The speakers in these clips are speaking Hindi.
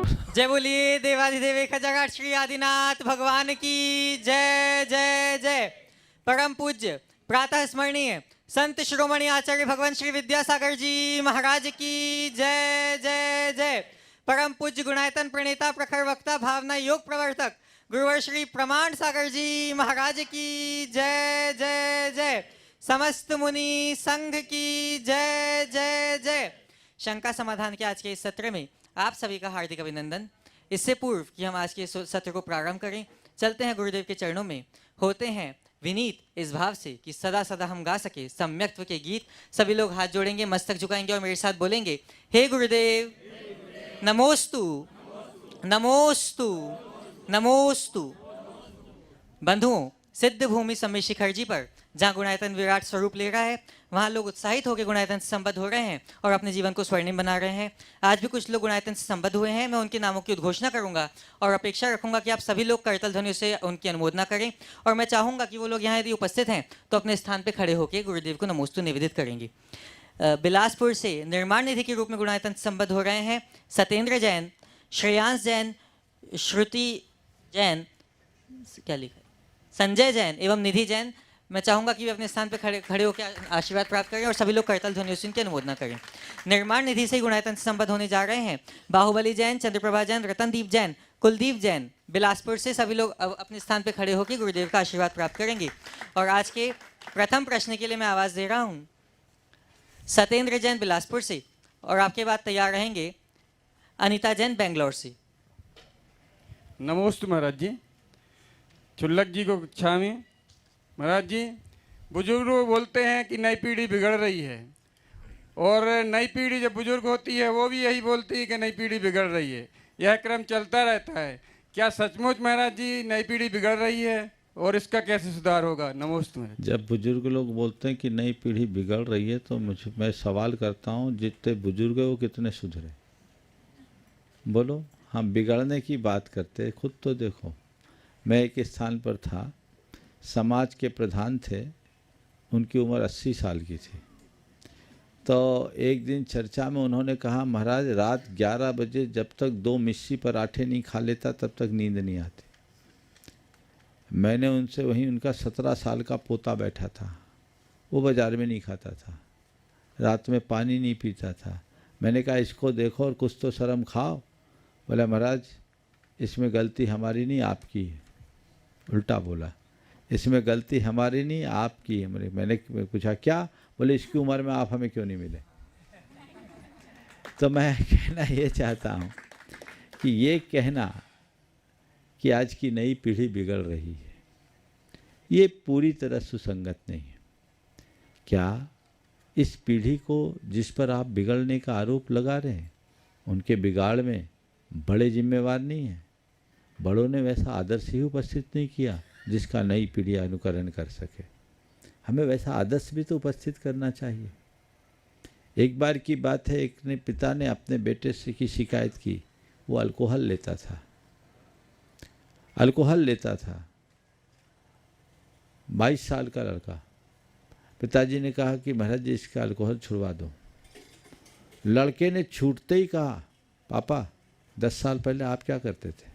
जय बोलिए देवाधिदेव एक जगत श्री आदिनाथ भगवान की जय जय जय। परम पूज्य प्रातः स्मरणीय संत शिरोमणि आचार्य भगवान श्री विद्यासागर जी महाराज की जय जय जय। परम पूज्य गुणायतन प्रणेता प्रखर वक्ता भावना योग प्रवर्तक गुरुवर श्री प्रमाण सागर जी महाराज की जय जय जय। समस्त मुनि संघ की जय जय जय। शंका समाधान के आज के इस सत्र में आप सभी का हार्दिक अभिनंदन। इससे पूर्व कि हम आज के सत्र को प्रारंभ करें, चलते हैं गुरुदेव के चरणों में, होते हैं विनीत इस भाव से कि सदा सदा हम गा सके सम्यक्त्व के गीत। सभी लोग हाथ जोड़ेंगे, मस्तक झुकाएंगे और मेरे साथ बोलेंगे, हे गुरुदेव नमोस्तु नमोस्तु नमोस्तु। बंधुओं, सिद्ध भूमि समय शिखर जी पर जहाँ गुणायतन विराट स्वरूप ले रहा है, वहाँ लोग उत्साहित होकर गुणायतन से संबद्ध हो रहे हैं और अपने जीवन को स्वर्णिम बना रहे हैं। आज भी कुछ लोग गुणायतन से संबद्ध हुए हैं। मैं उनके नामों की उद्घोषणा करूंगा और अपेक्षा रखूंगा कि आप सभी लोग करतल ध्वनि से उनकी अनुमोदना करें। और मैं चाहूंगा कि वो लोग यहाँ यदि उपस्थित हैं तो अपने स्थान पर खड़े होकर गुरुदेव को नमोस्तु निवेदित करेंगे। बिलासपुर से निर्माण निधि के रूप में गुणायतन से संबद्ध हो रहे हैं सत्येंद्र जैन, श्रेयांश जैन, श्रुति जैन, क्या लिखा है, संजय जैन एवं निधि जैन। मैं चाहूंगा कि वे अपने स्थान पर खड़े होकर आशीर्वाद प्राप्त करें और सभी लोग करतल ध्वनि से उनकी अनुमोदना करें। निर्माण निधि से गुणायतन से संबद्ध होने जा रहे हैं बाहुबली जैन, चंद्रप्रभा जैन, रतनदीप जैन, कुलदीप जैन। बिलासपुर से सभी लोग अपने स्थान पर खड़े होकर गुरुदेव का आशीर्वाद प्राप्त करेंगे। और आज के प्रथम प्रश्न के लिए मैं आवाज दे रहा हूँ सत्येंद्र जैन बिलासपुर से, और आपके बाद तैयार रहेंगे अनिता जैन बेंगलोर से। नमोस्तु महाराज जी। चुल्लक जी को कक्षा में महाराज जी, बुजुर्ग बोलते हैं कि नई पीढ़ी बिगड़ रही है, और नई पीढ़ी जब बुजुर्ग होती है वो भी यही बोलती है कि नई पीढ़ी बिगड़ रही है। यह क्रम चलता रहता है। क्या सचमुच महाराज जी नई पीढ़ी बिगड़ रही है और इसका कैसे सुधार होगा? नमोस्तु महाराज। जब बुजुर्ग लोग बोलते हैं कि नई पीढ़ी बिगड़ रही है तो मैं सवाल करता हूँ, जितने बुजुर्ग है वो कितने सुधरे? बोलो। हम बिगड़ने की बात करते, खुद तो देखो। मैं एक स्थान पर था, समाज के प्रधान थे, उनकी उम्र 80 साल की थी। तो एक दिन चर्चा में उन्होंने कहा, महाराज रात 11 बजे जब तक 2 मिस्सी पराठे नहीं खा लेता तब तक नींद नहीं आती। मैंने उनसे, वहीं उनका 17 साल का पोता बैठा था, वो बाज़ार में नहीं खाता था, रात में पानी नहीं पीता था। मैंने कहा इसको देखो और कुछ तो शर्म खाओ। बोला महाराज इसमें गलती हमारी नहीं आपकी है। उल्टा बोला, इसमें गलती हमारी नहीं आपकी है। मैंने पूछा क्या? बोले इसकी उम्र में आप हमें क्यों नहीं मिले? तो मैं कहना ये चाहता हूँ कि ये कहना कि आज की नई पीढ़ी बिगड़ रही है, ये पूरी तरह सुसंगत नहीं है। क्या इस पीढ़ी को जिस पर आप बिगड़ने का आरोप लगा रहे हैं, उनके बिगाड़ में बड़े जिम्मेवार नहीं हैं? बड़ों ने वैसा आदर्श ही उपस्थित नहीं किया जिसका नई पीढ़ी अनुकरण कर सके। हमें वैसा आदर्श भी तो उपस्थित करना चाहिए। एक बार की बात है, एक ने पिता ने अपने बेटे से की शिकायत की, वो अल्कोहल लेता था। 22 साल का लड़का। पिताजी ने कहा कि महाराज जी इसका अल्कोहल छुड़वा दो। लड़के ने छूटते ही कहा, पापा 10 साल पहले आप क्या करते थे?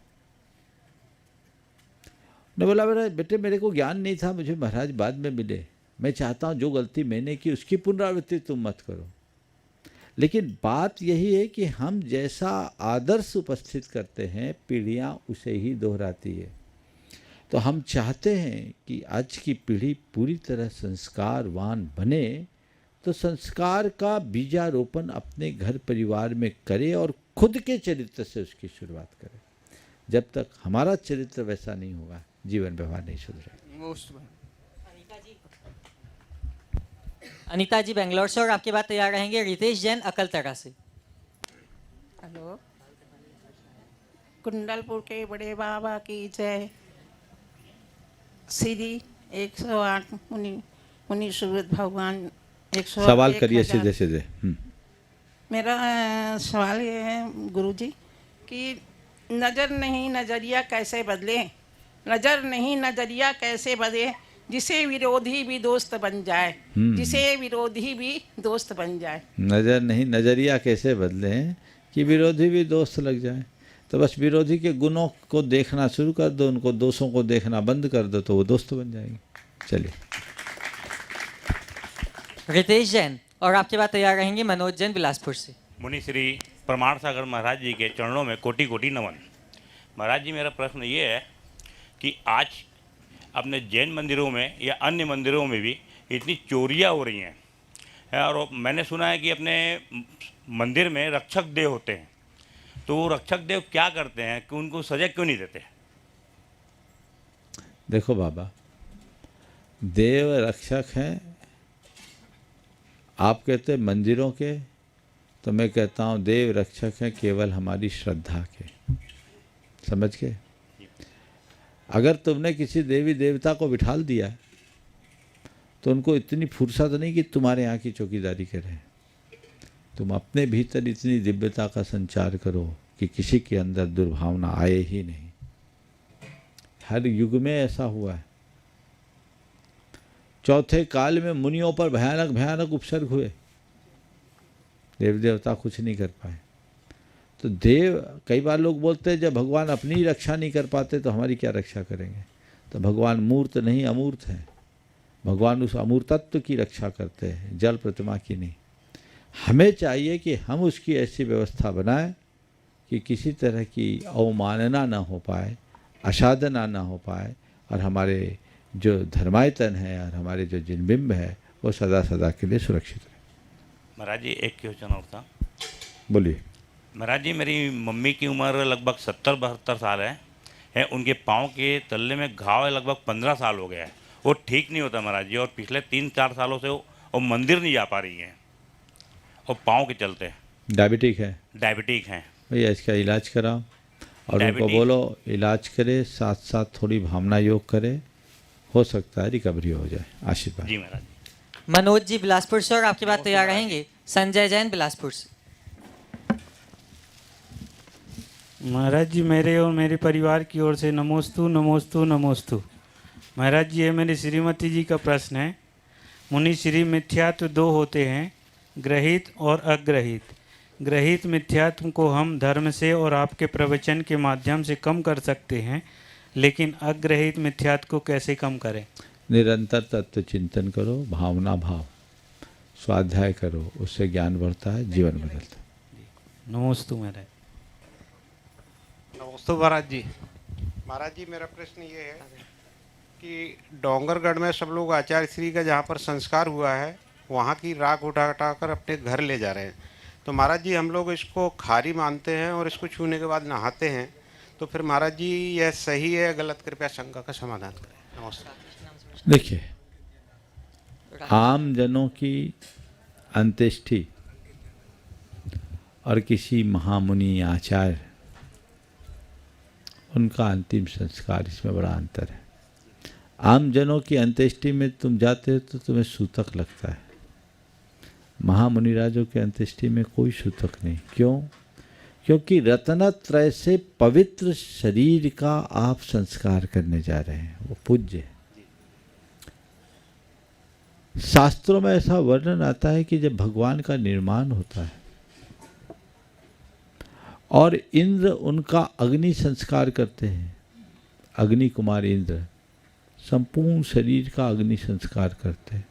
ने बोला, बेटे मेरे को ज्ञान नहीं था, मुझे महाराज बाद में मिले। मैं चाहता हूँ जो गलती मैंने की उसकी पुनरावृत्ति तुम मत करो। लेकिन बात यही है कि हम जैसा आदर्श उपस्थित करते हैं, पीढ़ियाँ उसे ही दोहराती है। तो हम चाहते हैं कि आज की पीढ़ी पूरी तरह संस्कारवान बने, तो संस्कार का बीजारोपण अपने घर परिवार में करे और खुद के चरित्र से उसकी शुरुआत करे। जब तक हमारा चरित्र वैसा नहीं होगा, जीवन व्यवहार नहीं सुधरेगा। अनीता जी बेंगलोर से, और आपके बाद तैयार रहेंगे रितेश जैन अकलतरा से। हेलो, कुंडलपुर के बड़े बाबा की जय। श्री 108 मुनि सुवृत भगवान 108। सवाल करिए सीधे सीधे। मेरा सवाल ये है गुरुजी कि नज़र नहीं नज़रिया कैसे बदले? नज़र नहीं नज़रिया कैसे बदले जिसे विरोधी भी दोस्त बन जाए, जिसे विरोधी भी दोस्त बन जाए। नज़र नहीं नज़रिया कैसे बदले कि विरोधी भी दोस्त लग जाए। तो बस विरोधी के गुणों को देखना शुरू कर दो, उनको दोषों को देखना बंद कर दो, तो वो दोस्त बन जाएंगे। चलिए। रितेश जैन और आपके बाद तैयार रहेंगे मनोज जैन बिलासपुर से। मुनि श्री प्रमाण सागर महाराज जी के चरणों में कोटि कोटि नमन। महाराज जी, मेरा प्रश्न ये है कि आज अपने जैन मंदिरों में या अन्य मंदिरों में भी इतनी चोरियां हो रही हैं, और मैंने सुना है कि अपने मंदिर में रक्षक देव होते हैं, तो वो रक्षक देव क्या करते हैं कि उनको सजा क्यों नहीं देते? देखो बाबा, देव रक्षक हैं, आप कहते हैं मंदिरों के, तो मैं कहता हूँ देव रक्षक हैं केवल हमारी श्रद्धा के। समझ के? अगर तुमने किसी देवी देवता को बिठाल दिया तो उनको इतनी फुर्सत नहीं कि तुम्हारे यहाँ की चौकीदारी करें। तुम अपने भीतर इतनी दिव्यता का संचार करो कि किसी के अंदर दुर्भावना आए ही नहीं। हर युग में ऐसा हुआ है। चौथे काल में मुनियों पर भयानक भयानक उपसर्ग हुए, देव देवता कुछ नहीं कर पाए। तो देव, कई बार लोग बोलते हैं जब भगवान अपनी रक्षा नहीं कर पाते तो हमारी क्या रक्षा करेंगे। तो भगवान मूर्त नहीं अमूर्त है, भगवान उस अमूर्तत्व की रक्षा करते हैं, जल प्रतिमा की नहीं। हमें चाहिए कि हम उसकी ऐसी व्यवस्था बनाएं कि किसी तरह की अवमानना ना हो पाए, असाधना ना हो पाए, और हमारे जो धर्मायतन है और हमारे जो जिनबिंब है वो सदा सदा के लिए सुरक्षित रहे। महाराज जी, एक क्वेश्चन और था। बोलिए। महाराज जी, मेरी मम्मी की उम्र लगभग 70-72 साल है। उनके पाँव के तल्ले में घाव है, लगभग 15 साल हो गया है। वो ठीक नहीं होता महाराज जी, और पिछले 3-4 सालों से वो मंदिर नहीं जा पा रही हैं, और पाँव के चलते। डायबिटिक है? डायबिटिक हैं भैया, इसका इलाज कराओ और उनको बोलो इलाज करे, साथ साथ थोड़ी भावना योग करे, हो सकता है रिकवरी हो जाए। आशीर्वाद। जी महाराज। मनोज जी बिलासपुर से और आपके बाद तैयार रहेंगे संजय जैन बिलासपुर से। महाराज जी, मेरे और मेरे परिवार की ओर से नमोस्तु नमोस्तु नमोस्तु। महाराज जी, ये मेरी श्रीमती जी का प्रश्न है। मुनि श्री, मिथ्यात्व दो होते हैं, ग्रहित और अग्रहित। ग्रहित मिथ्यात्व को हम धर्म से और आपके प्रवचन के माध्यम से कम कर सकते हैं, लेकिन अग्रहित मिथ्यात्व को कैसे कम करें? निरंतर तत्व चिंतन करो, भावना भाव, स्वाध्याय करो, उससे ज्ञान बढ़ता है, जीवन बदलता है। नमोस्तु महाराज। नमस्ते महाराज जी। महाराज जी, मेरा प्रश्न ये है कि डोंगरगढ़ में सब लोग आचार्य श्री का जहाँ पर संस्कार हुआ है वहाँ की राख उठा कर अपने घर ले जा रहे हैं। तो महाराज जी, हम लोग इसको खारी मानते हैं और इसको छूने के बाद नहाते हैं, तो फिर महाराज जी यह सही है गलत? कृपया शंका का समाधान करें। नमस्कार। देखिए, आम जनों की अंत्येष्टि और किसी महामुनि आचार्य उनका अंतिम संस्कार, इसमें बड़ा अंतर है। आम जनों की अंत्येष्टि में तुम जाते हो तो तुम्हें सूतक लगता है, महामुनिराजों के अंत्येष्टि में कोई सूतक नहीं। क्यों? क्योंकि रत्नत्रय से पवित्र शरीर का आप संस्कार करने जा रहे हैं, वो पूज्य है। शास्त्रों में ऐसा वर्णन आता है कि जब भगवान का निर्माण होता है और इंद्र उनका अग्नि संस्कार करते हैं, अग्नि कुमार इंद्र संपूर्ण शरीर का अग्नि संस्कार करते हैं,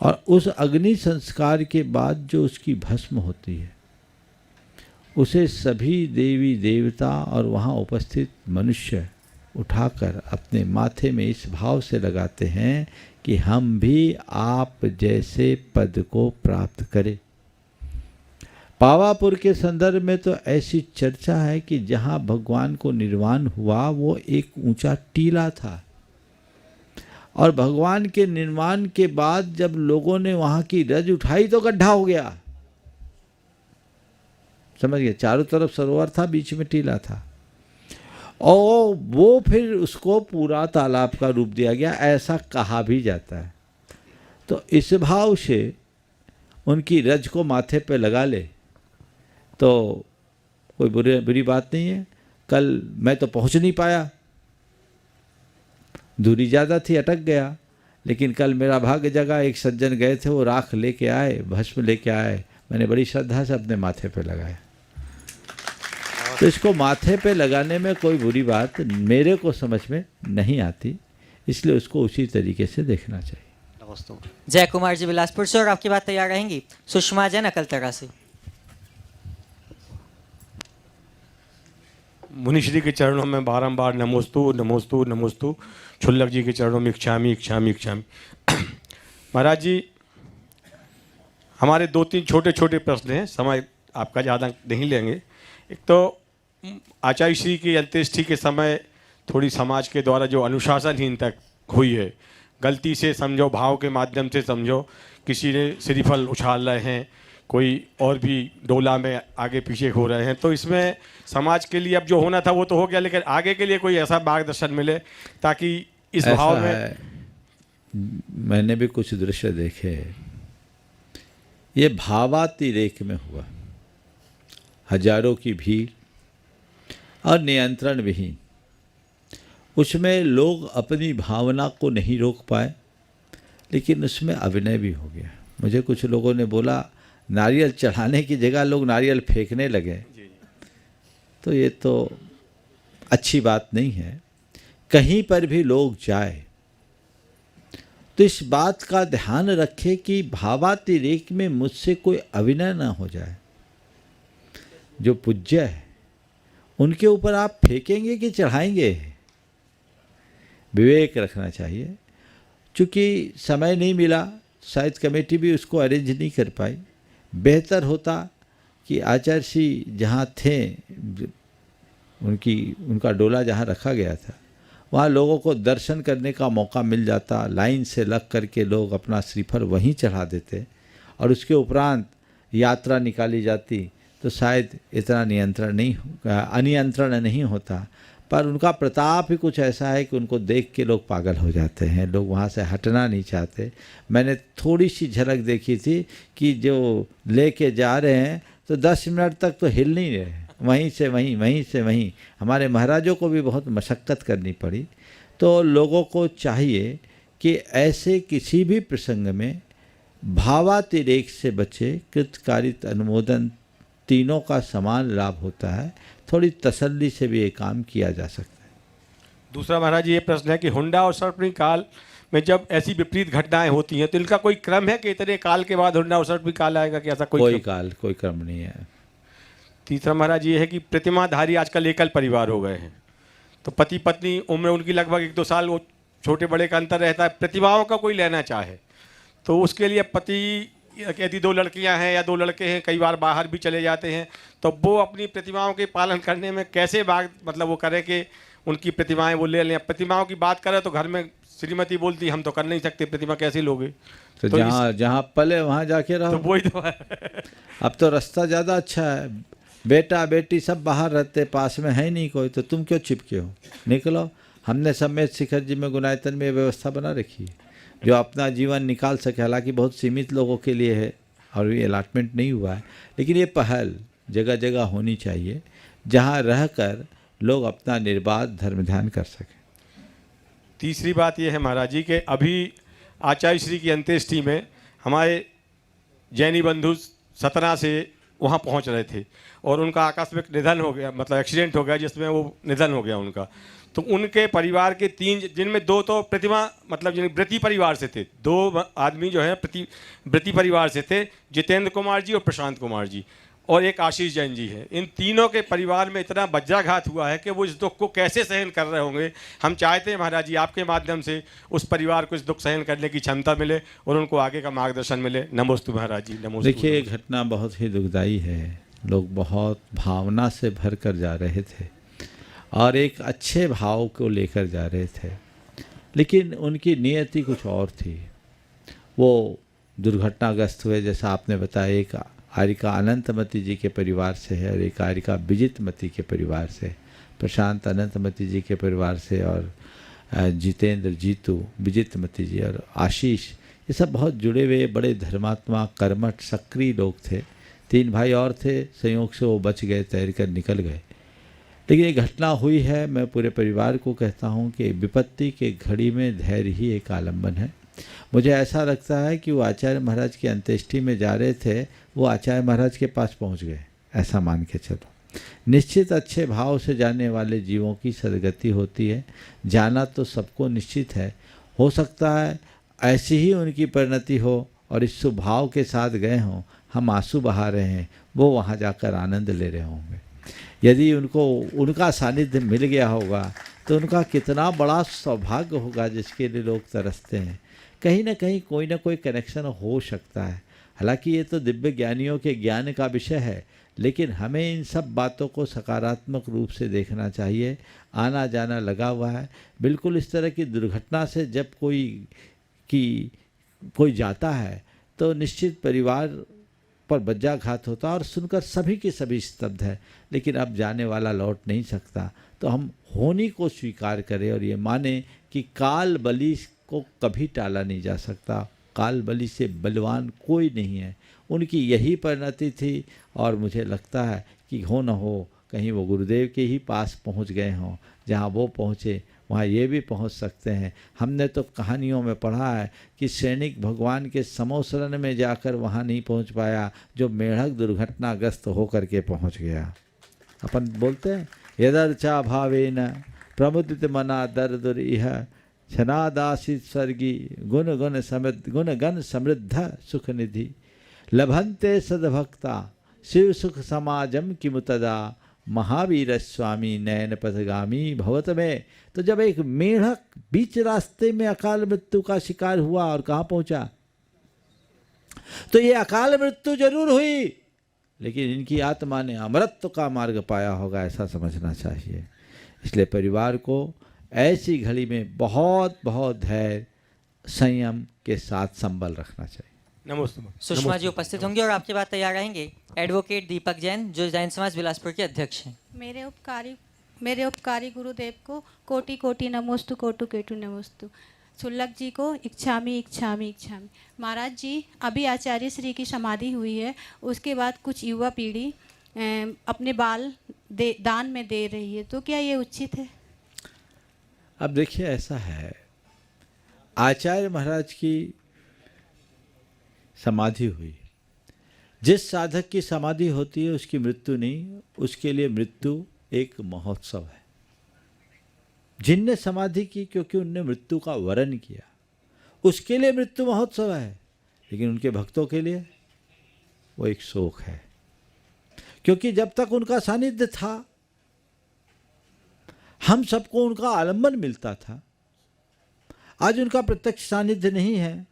और उस अग्नि संस्कार के बाद जो उसकी भस्म होती है उसे सभी देवी देवता और वहाँ उपस्थित मनुष्य उठाकर अपने माथे में इस भाव से लगाते हैं कि हम भी आप जैसे पद को प्राप्त करें। पावापुर के संदर्भ में तो ऐसी चर्चा है कि जहाँ भगवान को निर्वाण हुआ वो एक ऊंचा टीला था, और भगवान के निर्माण के बाद जब लोगों ने वहाँ की रज उठाई तो गड्ढा हो गया। समझ गए? चारों तरफ सरोवर था, बीच में टीला था, और वो फिर उसको पूरा तालाब का रूप दिया गया, ऐसा कहा भी जाता है। तो इस भाव से उनकी रज को माथे पे लगा ले तो कोई बुरी बात नहीं है। कल मैं तो पहुंच नहीं पाया, दूरी ज़्यादा थी, अटक गया, लेकिन कल मेरा भाग्य जगा, एक सज्जन गए थे, वो राख लेके आए, भस्म लेके आए, मैंने बड़ी श्रद्धा से अपने माथे पे लगाया। तो इसको माथे पे लगाने में कोई बुरी बात मेरे को समझ में नहीं आती, इसलिए उसको उसी तरीके से देखना चाहिए। नमस्ते। जय कुमार जी बिलासपुर से, और आपकी बात तैयार रहेंगी सुषमा जैन अकलतरा से। मुनिश्री के चरणों में बारंबार नमोस्तु नमोस्तु नमोस्तु, छुल्लक जी के चरणों में इच्छामी इच्छामी इच्छामी। महाराज जी, हमारे 2-3 छोटे छोटे प्रश्न हैं, समय आपका ज़्यादा नहीं लेंगे। एक तो आचार्य श्री की अंत्येष्टि के समय थोड़ी समाज के द्वारा जो अनुशासनहीनता हुई है, गलती से समझो, भाव के माध्यम से समझो, किसी ने श्रीफल उछाल रहे हैं, कोई और भी डोला में आगे पीछे हो रहे हैं, तो इसमें समाज के लिए अब जो होना था वो तो हो गया, लेकिन आगे के लिए कोई ऐसा मार्गदर्शन मिले ताकि इस भाव में। मैंने भी कुछ दृश्य देखे, ये भावातिरेक में हुआ, हजारों की भीड़ और नियंत्रण विहीन, उसमें लोग अपनी भावना को नहीं रोक पाए, लेकिन उसमें अभिनय भी हो गया। मुझे कुछ लोगों ने बोला नारियल चढ़ाने की जगह लोग नारियल फेंकने लगे, तो ये तो अच्छी बात नहीं है। कहीं पर भी लोग जाए तो इस बात का ध्यान रखें कि भावातिरेक में मुझसे कोई अभिनय ना हो जाए। जो पूज्य है उनके ऊपर आप फेंकेंगे कि चढ़ाएंगे, विवेक रखना चाहिए। चूँकि समय नहीं मिला, शायद कमेटी भी उसको अरेंज नहीं कर पाई। बेहतर होता कि आचार्य श्री जहाँ थे, उनका डोला जहाँ रखा गया था, वहाँ लोगों को दर्शन करने का मौका मिल जाता, लाइन से लग करके लोग अपना श्रीफल वहीं चढ़ा देते और उसके उपरांत यात्रा निकाली जाती, तो शायद इतना अनियंत्रण नहीं होता। पर उनका प्रताप ही कुछ ऐसा है कि उनको देख के लोग पागल हो जाते हैं, लोग वहाँ से हटना नहीं चाहते। मैंने थोड़ी सी झलक देखी थी कि जो लेके जा रहे हैं तो 10 मिनट तक तो हिल नहीं रहे, वहीं से वहीं, वहीं से वहीं। हमारे महाराजों को भी बहुत मशक्क़त करनी पड़ी। तो लोगों को चाहिए कि ऐसे किसी भी प्रसंग में भावातिरेक से बचे। कृतकारित अनुमोदन तीनों का समान लाभ होता है, थोड़ी तसल्ली से भी ये काम किया जा सकता है। दूसरा महाराज जी, ये प्रश्न है कि हुंडा और सर्पणी काल में जब ऐसी विपरीत घटनाएं होती हैं तो इनका कोई क्रम है कि इतने काल के बाद हुंडा और सर्पणी काल आएगा, कि ऐसा कोई क्रम नहीं है। तीसरा महाराज ये है कि प्रतिमाधारी आजकल एकल परिवार हो गए हैं, तो पति पत्नी उम्र उनकी लगभग 1-2 साल, वो छोटे बड़े का अंतर रहता है। प्रतिमाओं का कोई लेना चाहे तो उसके लिए पति, यदि 2 लड़कियां हैं या 2 लड़के हैं, कई बार बाहर भी चले जाते हैं, तो वो अपनी प्रतिमाओं के पालन करने में कैसे मतलब वो करें कि उनकी प्रतिमाएं वो ले लें। प्रतिमाओं की बात करें तो घर में श्रीमती बोलती हम तो कर नहीं सकते, प्रतिमा कैसे लोगे? तो जहाँ पले वहाँ जाके रहो। तो वही तो है। अब तो रास्ता ज़्यादा अच्छा है, बेटा बेटी सब बाहर रहते, पास में है नहीं कोई, तो तुम क्यों चिपके हो? निकलो। हमने समेत शिखर जी में गुनायतन में व्यवस्था बना रखी है, जो अपना जीवन निकाल सके। हालांकि बहुत सीमित लोगों के लिए है और ये अलाटमेंट नहीं हुआ है, लेकिन ये पहल जगह जगह होनी चाहिए जहाँ रहकर लोग अपना निर्बाध धर्म ध्यान कर सकें। तीसरी बात ये है महाराज जी के अभी आचार्य श्री की अंत्येष्टि में हमारे जैनी बंधु सतना से वहाँ पहुँच रहे थे और उनका आकस्मिक निधन हो गया, मतलब एक्सीडेंट हो गया जिसमें वो निधन हो गया उनका। तो उनके परिवार के 3, जिनमें 2 तो प्रतिमा मतलब जिन व्रती परिवार से थे, 2 आदमी जो है व्रती परिवार से थे, जितेंद्र कुमार जी और प्रशांत कुमार जी, और एक आशीष जैन जी है। इन तीनों के परिवार में इतना वज्राघात हुआ है कि वो इस दुख को कैसे सहन कर रहे होंगे। हम चाहते हैं महाराज जी आपके माध्यम से उस परिवार को इस दुख सहन करने की क्षमता मिले और उनको आगे का मार्गदर्शन मिले। नमोस्तु महाराज जी, नमोस्तु। देखिए, ये घटना बहुत ही दुखदायी है। लोग बहुत भावना से भर कर जा रहे थे और एक अच्छे भाव को लेकर जा रहे थे, लेकिन उनकी नियति कुछ और थी। वो दुर्घटनाग्रस्त हुए, जैसा आपने बताया। एक आरिका अनंतमती जी के परिवार से है और एक आरिका विजितमती के परिवार से, प्रशांत अनंतमती जी के परिवार से, और जितेंद्र जीतू विजितमती जी और आशीष, ये सब बहुत जुड़े हुए बड़े धर्मात्मा कर्मठ सक्रिय लोग थे। 3 भाई और थे, संयोग से वो बच गए, तैर कर निकल गए। लेकिन ये घटना हुई है। मैं पूरे परिवार को कहता हूँ कि विपत्ति के घड़ी में धैर्य ही एक आलम्बन है। मुझे ऐसा लगता है कि वो आचार्य महाराज की अंत्येष्टि में जा रहे थे, वो आचार्य महाराज के पास पहुँच गए, ऐसा मान के चलो। निश्चित अच्छे भाव से जाने वाले जीवों की सदगति होती है। जाना तो सबको निश्चित है, हो सकता है ऐसी ही उनकी परिणति हो और इस स्वभाव के साथ गए हों, हम आंसू बहा रहे हैं, वो वहाँ जाकर आनंद ले रहे होंगे। यदि उनको उनका सानिध्य मिल गया होगा तो उनका कितना बड़ा सौभाग्य होगा जिसके लिए लोग तरसते हैं। कहीं ना कोई कनेक्शन हो सकता है। हालांकि ये तो दिव्य ज्ञानियों के ज्ञान का विषय है, लेकिन हमें इन सब बातों को सकारात्मक रूप से देखना चाहिए। आना जाना लगा हुआ है। बिल्कुल इस तरह की दुर्घटना से जब कोई जाता है तो निश्चित परिवार पर बज्जाघात होता है और सुनकर सभी के सभी स्तब्ध है, लेकिन अब जाने वाला लौट नहीं सकता। तो हम होनी को स्वीकार करें और ये माने कि काल बलि को कभी टाला नहीं जा सकता। काल बलि से बलवान कोई नहीं है। उनकी यही परिणति थी और मुझे लगता है कि हो न हो कहीं वो गुरुदेव के ही पास पहुंच गए हों। जहां वो पहुंचे वहाँ ये भी पहुंच सकते हैं। हमने तो कहानियों में पढ़ा है कि सैनिक भगवान के समोसरण में जाकर वहाँ नहीं पहुंच पाया जो मेढक दुर्घटनाग्रस्त होकर के पहुंच गया। अपन बोलते हैं यदर्चा भावेन प्रमुदित मना दर्दुर इह छनादासित स्वर्गी गुण गण समृद्ध सुख निधि लभंते सदभक्ता शिव सुख समाजम किमुतदा महावीर स्वामी नयन पथगामी भवत में। तो जब एक मेढक बीच रास्ते में अकाल मृत्यु का शिकार हुआ और कहाँ पहुंचा, तो ये अकाल मृत्यु जरूर हुई, लेकिन इनकी आत्मा ने अमरत्व का मार्ग पाया होगा, ऐसा समझना चाहिए। इसलिए परिवार को ऐसी घड़ी में बहुत बहुत धैर्य संयम के साथ संबल रखना चाहिए। नमस्ते। सुषमा जी उपस्थित होंगे और आपके बाद तैयार रहेंगे एडवोकेट दीपक जैन, जो जैन समाज बिलासपुर के अध्यक्ष हैं। मेरे उपकारी गुरुदेव को कोटि कोटि नमोस्तु कोटु केटु नमोस्तु। सुल्लक जी को इच्छामी इच्छामी इच्छामी। महाराज जी, अभी आचार्य श्री की समाधि हुई है, उसके बाद कुछ युवा पीढ़ी अपने बाल दान में दे रही है, तो क्या ये उचित है? अब देखिए, ऐसा है, आचार्य महाराज की समाधि हुई। जिस साधक की समाधि होती है उसकी मृत्यु नहीं, उसके लिए मृत्यु एक महोत्सव है। जिनने समाधि की क्योंकि उनने मृत्यु का वरण किया, उसके लिए मृत्यु महोत्सव है। लेकिन उनके भक्तों के लिए वो एक शोक है, क्योंकि जब तक उनका सानिध्य था हम सबको उनका आलंबन मिलता था। आज उनका प्रत्यक्ष सानिध्य नहीं है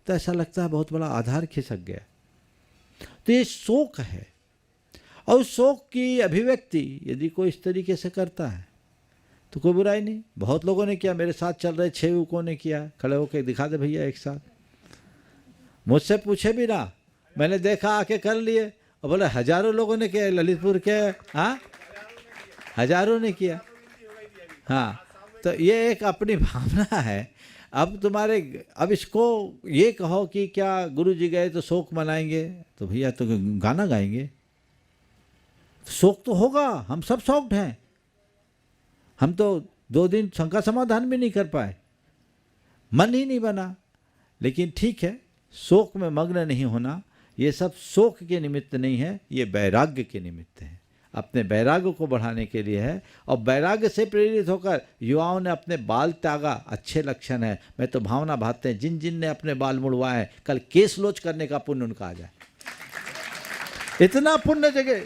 तो ऐसा लगता है बहुत बड़ा आधार खिसक गया। तो ये शोक है, और उस शोक की अभिव्यक्ति यदि कोई इस तरीके से करता है तो कोई बुराई नहीं। बहुत लोगों ने किया, मेरे साथ चल रहे 6 युवकों ने किया। खड़े होकर दिखा दे भैया एक साथ, मुझसे पूछे भी ना, मैंने देखा आके कर लिए। और बोले हजारों लोगों ने किया, ललितपुर के, हाँ हजारों ने किया। हाँ, तो ये एक अपनी भावना है। अब इसको ये कहो कि क्या गुरु जी गए तो शोक मनाएंगे, तो भैया तो गाना गाएंगे। शोक तो होगा, हम सब शोक्ड हैं। हम तो 2 दिन शंका समाधान भी नहीं कर पाए, मन ही नहीं बना। लेकिन ठीक है, शोक में मग्न नहीं होना, ये सब शोक के निमित्त नहीं है, ये वैराग्य के निमित्त है। अपने वैराग्य को बढ़ाने के लिए है, और वैराग्य से प्रेरित होकर युवाओं ने अपने बाल त्यागा, अच्छे लक्षण है। मैं तो भावना भाते हैं जिन जिन ने अपने बाल मुड़वाए कल केस लोच करने का पुण्य उनका आ जाए। इतना पुण्य जगह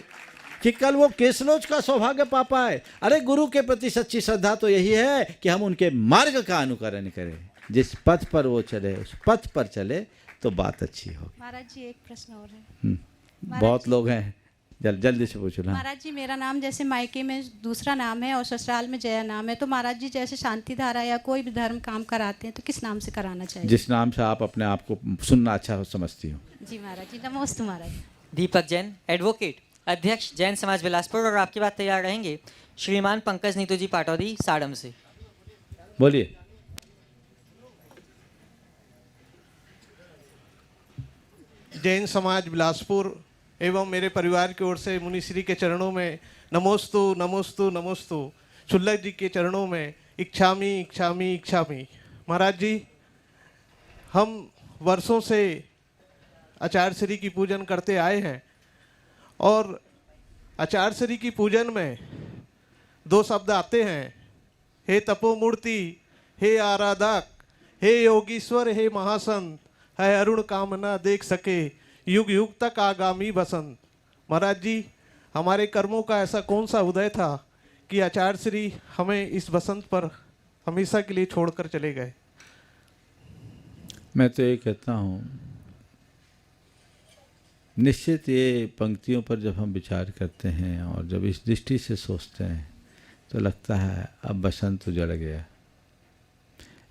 कि कल वो केसलोच का सौभाग्य पा पाए। अरे गुरु के प्रति सच्ची श्रद्धा तो यही है कि हम उनके मार्ग का अनुकरण करें, जिस पथ पर वो चले उस पथ पर चले तो बात अच्छी होगी। महाराज जी, एक प्रश्न और है। बहुत लोग हैं, जल्दी से पूछो ना। महाराज जी, मेरा नाम जैसे मायके में दूसरा नाम है और ससुराल में जया नाम है, तो महाराज जी जैसे शांति धारा या कोई भी धर्म काम कराते हैं तो किस नाम से कराना चाहिए? जिस नाम से आप अपने आप को सुनना अच्छा समझती हो। जी महाराज जी, नमोस्तु महाराज। दीपक जैन, एडवोकेट, अध्यक्ष जैन समाज बिलासपुर, और आपके बाद तैयार रहेंगे श्रीमान पंकज नीतू जी पाटौदी, साड़म से। बोलिए। जैन समाज बिलासपुर एवं मेरे परिवार की ओर से मुनिश्री के चरणों में नमोस्तु नमोस्तु नमोस्तु। शुल्लक जी के चरणों में इच्छामी इच्छामी इच्छामी। महाराज जी, हम वर्षों से आचार्य श्री की पूजन करते आए हैं, और आचार्य श्री की पूजन में 2 शब्द आते हैं, हे तपोमूर्ति, हे आराधक, हे योगीश्वर, हे महासंत, है अरुण कामना देख सके, युग युग तक आगामी बसंत। महाराज जी, हमारे कर्मों का ऐसा कौन सा उदय था कि आचार्य श्री हमें इस बसंत पर हमेशा के लिए छोड़कर चले गए? मैं तो ये कहता हूँ, निश्चित ये पंक्तियों पर जब हम विचार करते हैं और जब इस दृष्टि से सोचते हैं तो लगता है अब बसंत उजड़ गया,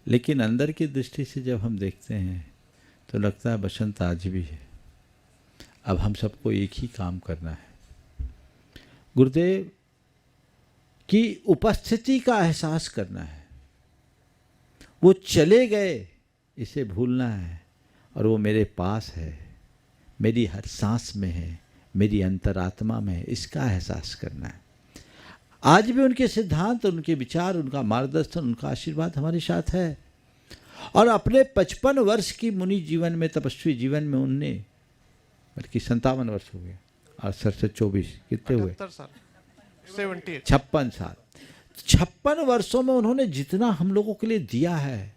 लेकिन अंदर की दृष्टि से जब हम देखते हैं तो लगता है बसंत आज भी है। अब हम सबको एक ही काम करना है, गुरुदेव की उपस्थिति का एहसास करना है। वो चले गए इसे भूलना है, और वो मेरे पास है, मेरी हर सांस में है, मेरी अंतरात्मा में है, इसका एहसास करना है। आज भी उनके सिद्धांत, उनके विचार, उनका मार्गदर्शन, उनका आशीर्वाद हमारे साथ है। और अपने 55 वर्ष की मुनि जीवन में, तपस्वी जीवन में उनने, बल्कि 57 वर्ष हो गए और 24 कितने हुए? 56 साल। 56 वर्षों में उन्होंने जितना हम लोगों के लिए दिया है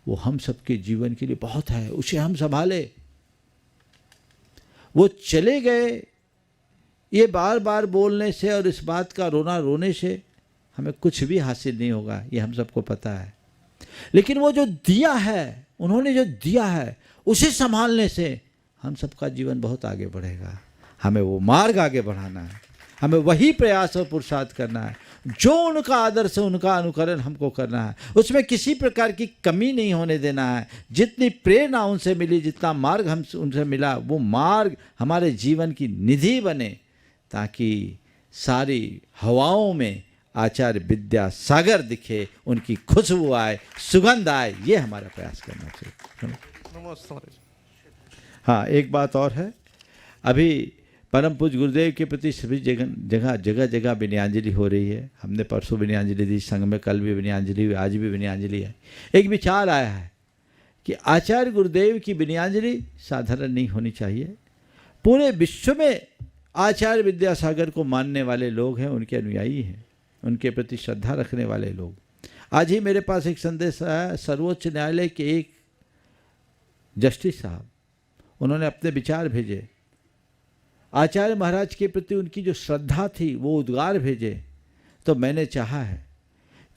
वो हम सबके जीवन के लिए बहुत है, उसे हम संभाले। वो चले गए, ये बार बार बोलने से और इस बात का रोना रोने से हमें कुछ भी हासिल नहीं होगा, ये हम सबको पता है। लेकिन वो जो दिया है, उन्होंने जो दिया है, उसे संभालने से हम सबका जीवन बहुत आगे बढ़ेगा। हमें वो मार्ग आगे बढ़ाना है, हमें वही प्रयास और पुरुषार्थ करना है जो उनका आदर्श है, उनका अनुकरण हमको करना है। उसमें किसी प्रकार की कमी नहीं होने देना है। जितनी प्रेरणा उनसे मिली, जितना मार्ग हम उनसे मिला, वो मार्ग हमारे जीवन की निधि बने, ताकि सारी हवाओं में आचार्य विद्यासागर दिखे, उनकी खुशबू आए, सुगंध आए। ये हमारा प्रयास करना चाहिए। नमस्ते। हाँ, एक बात और है, अभी परम पूज्य गुरुदेव के प्रति सभी जगह जगह विनयाञ्जलि हो रही है। हमने परसों विनयाञ्जलि दी, संघ में कल भी विनयाञ्जलि हुई, आज भी विनयाञ्जलि है। एक विचार आया है कि आचार्य गुरुदेव की विनयाञ्जलि साधारण नहीं होनी चाहिए। पूरे विश्व में आचार्य विद्यासागर को मानने वाले लोग हैं, उनके अनुयायी हैं, उनके प्रति श्रद्धा रखने वाले लोग। आज ही मेरे पास एक संदेश आया, सर्वोच्च न्यायालय के एक जस्टिस साहब, उन्होंने अपने विचार भेजे। आचार्य महाराज के प्रति उनकी जो श्रद्धा थी वो उद्गार भेजे। तो मैंने चाहा है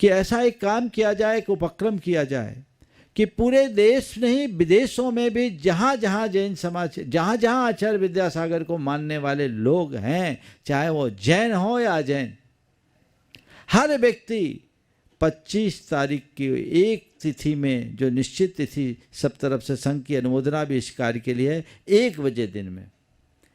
कि ऐसा एक काम किया जाए, एक उपक्रम किया जाए कि पूरे देश नहीं, विदेशों में भी जहाँ जहाँ जैन समाज, जहाँ जहाँ आचार्य विद्यासागर को मानने वाले लोग हैं, चाहे वो जैन हो या अजैन, हर व्यक्ति 25 तारीख की एक तिथि में, जो निश्चित तिथि सब तरफ से संघ की अनुमोदना भी इस कार्य के लिए है, 1 बजे दिन में,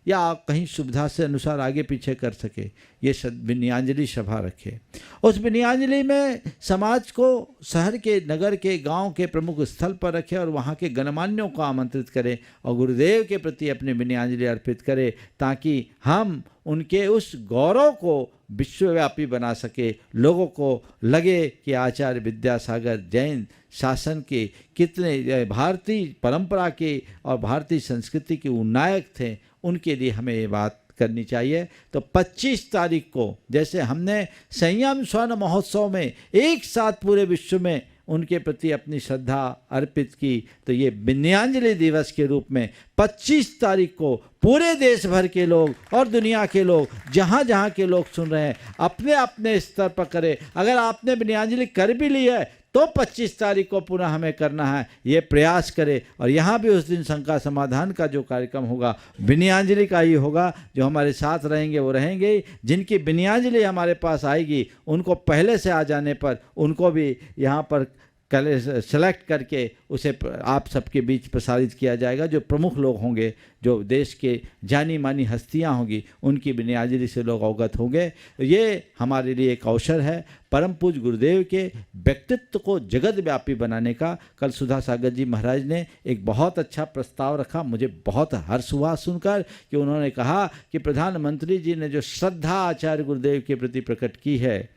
या आप कहीं सुविधा से अनुसार आगे पीछे कर सके, ये विनयाञ्जलि सभा रखे। उस विनयाञ्जलि में समाज को शहर के, नगर के, गांव के प्रमुख स्थल पर रखे और वहाँ के गणमान्यों को आमंत्रित करें और गुरुदेव के प्रति अपनी विनयाञ्जलि अर्पित करें, ताकि हम उनके उस गौरव को विश्वव्यापी बना सके। लोगों को लगे कि आचार्य विद्यासागर जैन शासन के कितने, भारतीय परंपरा के और भारतीय संस्कृति के उन्नायक थे। उनके लिए हमें ये बात करनी चाहिए। तो 25 तारीख को, जैसे हमने संयम स्वर्ण महोत्सव में एक साथ पूरे विश्व में उनके प्रति अपनी श्रद्धा अर्पित की, तो ये विनयाञ्जलि दिवस के रूप में 25 तारीख को पूरे देश भर के लोग और दुनिया के लोग, जहाँ जहाँ के लोग सुन रहे हैं, अपने अपने स्तर पर करें। अगर आपने विनयाञ्जलि कर भी ली है तो 25 तारीख को पुनः हमें करना है, ये प्रयास करें। और यहाँ भी उस दिन शंका समाधान का जो कार्यक्रम होगा, विनयाञ्जलि का ही होगा। जो हमारे साथ रहेंगे वो रहेंगे, जिनकी विनयाञ्जलि हमारे पास आएगी उनको पहले से आ जाने पर उनको भी यहाँ पर सेलेक्ट करके उसे आप सबके बीच प्रसारित किया जाएगा। जो प्रमुख लोग होंगे, जो देश के जानी मानी हस्तियां होंगी, उनकी विनयाञ्जलि से लोग अवगत होंगे। ये हमारे लिए एक अवसर है परम पूज्य गुरुदेव के व्यक्तित्व को जगत व्यापी बनाने का। कल सुधा सागर जी महाराज ने एक बहुत अच्छा प्रस्ताव रखा, मुझे बहुत हर्ष हुआ सुनकर कि उन्होंने कहा कि प्रधानमंत्री जी ने जो श्रद्धा आचार्य गुरुदेव के प्रति प्रकट की है,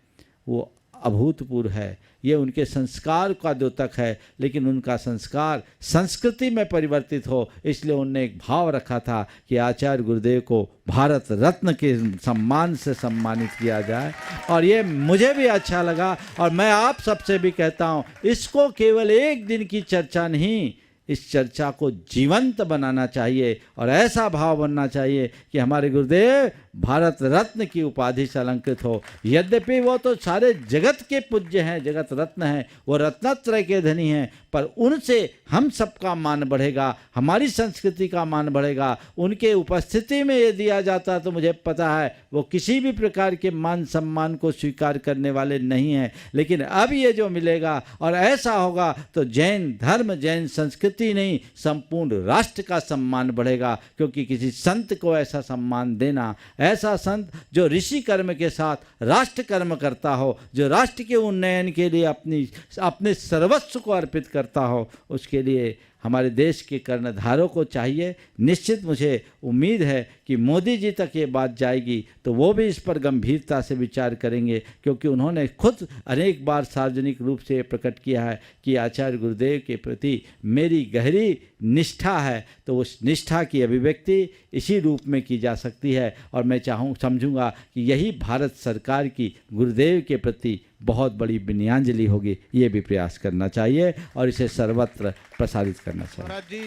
वो अभूतपूर्व है, ये उनके संस्कार का द्योतक है, लेकिन उनका संस्कार संस्कृति में परिवर्तित हो, इसलिए उनने एक भाव रखा था कि आचार्य गुरुदेव को भारत रत्न के सम्मान से सम्मानित किया जाए। और ये मुझे भी अच्छा लगा, और मैं आप सबसे भी कहता हूँ, इसको केवल एक दिन की चर्चा नहीं, इस चर्चा को जीवंत बनाना चाहिए और ऐसा भाव बनना चाहिए कि हमारे गुरुदेव भारत रत्न की उपाधि से अलंकृत हो। यद्यपि वो तो सारे जगत के पूज्य हैं, जगत रत्न हैं, वो रत्नत्रय के धनी हैं, पर उनसे हम सबका मान बढ़ेगा, हमारी संस्कृति का मान बढ़ेगा। उनके उपस्थिति में ये दिया जाता तो मुझे पता है वो किसी भी प्रकार के मान सम्मान को स्वीकार करने वाले नहीं हैं, लेकिन अब ये जो मिलेगा और ऐसा होगा तो जैन धर्म, जैन संस्कृति नहीं, संपूर्ण राष्ट्र का सम्मान बढ़ेगा। क्योंकि किसी संत को ऐसा सम्मान देना, ऐसा संत जो ऋषि कर्म के साथ राष्ट्र कर्म करता हो, जो राष्ट्र के उन्नयन के लिए अपने सर्वस्व को अर्पित करता हो, उसके लिए हमारे देश के कर्णधारों को चाहिए। निश्चित मुझे उम्मीद है कि मोदी जी तक ये बात जाएगी तो वो भी इस पर गंभीरता से विचार करेंगे, क्योंकि उन्होंने खुद अनेक बार सार्वजनिक रूप से प्रकट किया है कि आचार्य गुरुदेव के प्रति मेरी गहरी निष्ठा है। तो उस निष्ठा की अभिव्यक्ति इसी रूप में की जा सकती है, और मैं समझूंगा कि यही भारत सरकार की गुरुदेव के प्रति बहुत बड़ी विनयाञ्जलि होगी। ये भी प्रयास करना चाहिए और इसे सर्वत्र प्रसारित करना चाहिए। महाराज जी,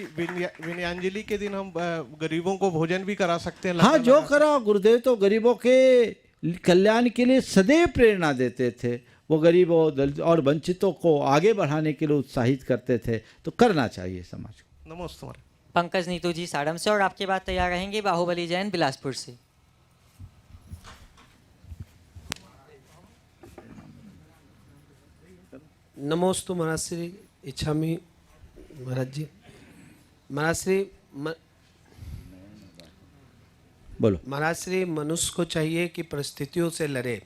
विनयाञ्जलि के दिन हम गरीबों को भोजन भी करा सकते हैं। हाँ, जो करा गुरुदेव तो गरीबों के कल्याण के लिए सदैव प्रेरणा देते थे। वो गरीबों, दलित और वंचितों को आगे बढ़ाने के लिए उत्साहित करते थे, तो करना चाहिए समाज को। नमस्ते महाराज। पंकज नीतू जी साड़म से, और आपके बाद तैयार रहेंगे बाहुबली जैन बिलासपुर से। नमोस्तु महाराज श्री इच्छामी महाराज जी। महाराज श्री बोलो। महाराज श्री, मनुष्य को चाहिए कि परिस्थितियों से लड़े,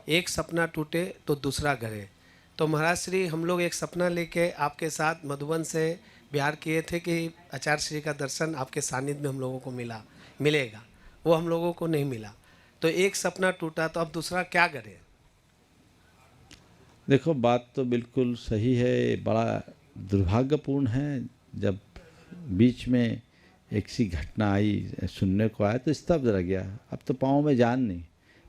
एक सपना टूटे तो दूसरा गढ़े। तो महाराज श्री, हम लोग एक सपना लेके आपके साथ मधुबन से बिहार किए थे कि आचार्य श्री का दर्शन आपके सानिध्य में हम लोगों को मिलेगा, वो हम लोगों को नहीं मिला। तो एक सपना टूटा, तो अब दूसरा क्या गढ़े? देखो, बात तो बिल्कुल सही है। बड़ा दुर्भाग्यपूर्ण है जब बीच में एक सी घटना आई, सुनने को आया तो स्तब्ध रह गया। अब तो पाँव में जान नहीं।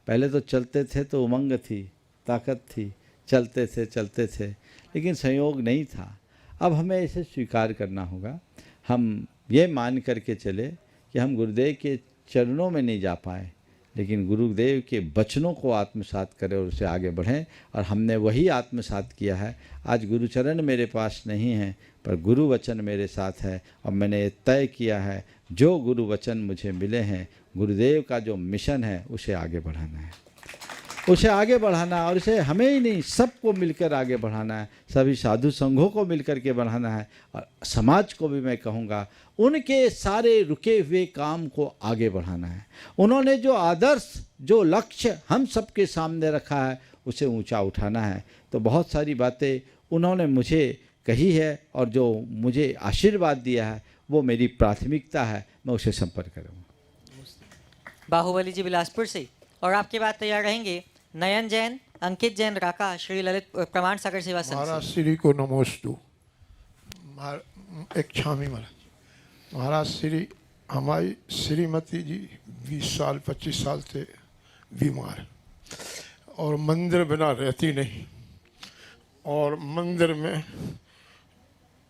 पहले तो चलते थे तो उमंग थी, ताकत थी, चलते थे, लेकिन संयोग नहीं था। अब हमें इसे स्वीकार करना होगा। हम ये मान करके चले कि हम गुरुदेव के चरणों में नहीं जा पाए, लेकिन गुरुदेव के वचनों को आत्मसात करें और उसे आगे बढ़ें, और हमने वही आत्मसात किया है। आज गुरुचरण मेरे पास नहीं है, पर गुरु वचन मेरे साथ है, और मैंने ये तय किया है जो गुरु वचन मुझे मिले हैं, गुरुदेव का जो मिशन है उसे आगे बढ़ाना है, उसे आगे बढ़ाना। और इसे हमें ही नहीं, सबको मिलकर आगे बढ़ाना है, सभी साधु संघों को मिलकर के बढ़ाना है, और समाज को भी मैं कहूँगा उनके सारे रुके हुए काम को आगे बढ़ाना है। उन्होंने जो आदर्श, जो लक्ष्य हम सबके सामने रखा है, उसे ऊंचा उठाना है। तो बहुत सारी बातें उन्होंने मुझे कही है, और जो मुझे आशीर्वाद दिया है वो मेरी प्राथमिकता है, मैं उसे संपर्क करूँगा। बाहुबली जी बिलासपुर से, और आपके बाद तैयार रहेंगे नयन जैन, अंकित जैन राका, श्री ललित प्रमाण सागर सेवा संघ। महाराज श्री को नमोस्तु। एक छामी महाराज श्री, हमारी श्रीमती जी 20 साल 25 साल से बीमार, और मंदिर बिना रहती नहीं, और मंदिर में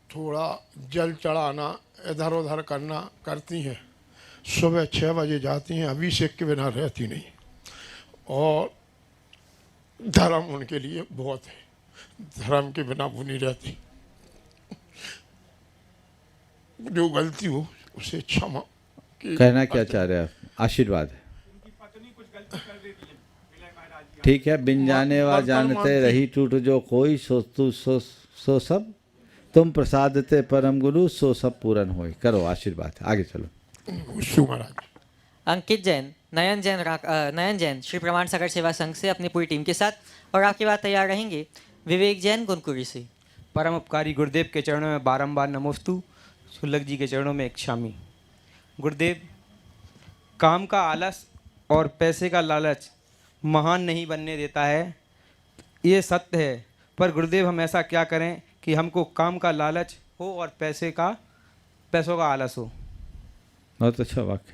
थोड़ा जल चढ़ाना, इधर उधर करना करती हैं। सुबह 6 बजे जाती हैं, अभिषेक के बिना रहती नहीं, और धर्म उनके लिए बहुत है, धर्म के बिना वो नहीं रहती। जो गलती हो उसे क्षमा। कहना क्या चाह रहे हैं आप? आशीर्वाद है। ठीक है। बिन जाने वा जानते रही टूट जो कोई, सो तू सो सब तुम प्रसाद ते परम गुरु, सो सब पूरन होए। करो आशीर्वाद, आगे चलो। अंकित जैन, नयन जैन श्री प्रमाण सागर सेवा संघ से अपनी पूरी टीम के साथ, और आपके बाद तैयार रहेंगे विवेक जैन गुनकुरी से। परम उपकारी गुरुदेव के चरणों में बारंबार नमोस्तु, शुल्लक जी के चरणों में एक शामी। गुरुदेव, काम का आलस और पैसे का लालच महान नहीं बनने देता है। ये सत्य है, पर गुरुदेव हम ऐसा क्या करें कि हमको काम का लालच हो और पैसों का आलस हो। बहुत अच्छा वाक्य।